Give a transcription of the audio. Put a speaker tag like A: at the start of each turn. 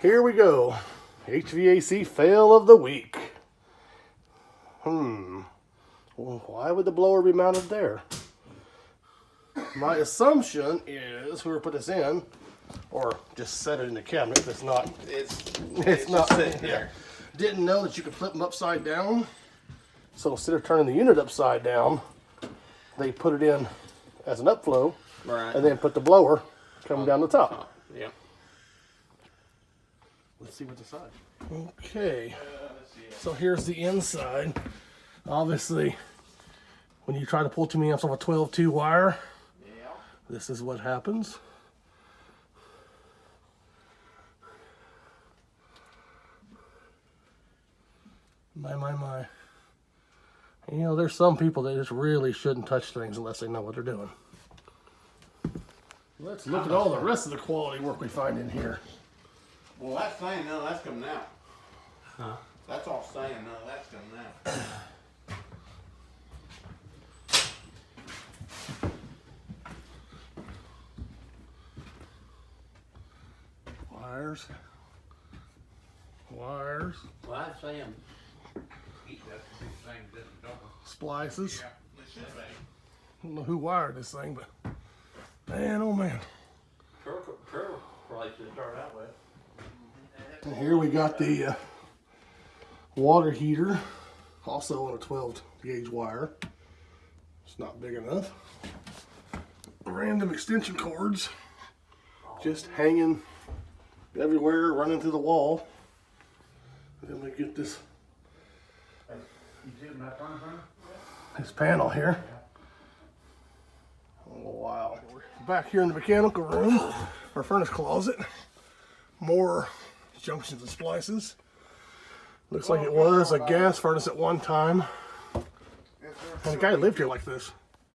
A: Here we go. HVAC fail of the week. Well, why would the blower be mounted there? My assumption is whoever put this in, or just set it in the cabinet. If it's not, it's not sitting here. Didn't know that you could flip them upside down. So instead of turning the unit upside down, they put it in as an upflow,
B: Right.
A: and then put the blower coming down the top.
B: Yeah.
A: Let's see what's inside. Okay, so here's the inside. Obviously, when you try to pull too many amps off a 12-2 wire, this is what happens. My. You know, there's some people that just really shouldn't touch things unless they know what they're doing. Let's look at all the rest of the quality work we find in here.
B: Well, that's saying none of that's coming out.
A: Huh?
B: That's all saying none of that's coming out.
A: Wires. Wires.
B: Well, that's saying. That's the big thing, don't
A: Splices.
B: Yeah, it should be.
A: I don't know who wired this thing, but man, oh man.
B: Curl price to start out with.
A: And here we got the water heater, also on a 12 gauge wire. It's not big enough. Random extension cords just hanging everywhere, running through the wall. And then we get this panel here. Oh wow. Back here in the mechanical room, our furnace closet, more junctions and splices. Looks like it was a gas furnace at one time. And the guy lived here like this.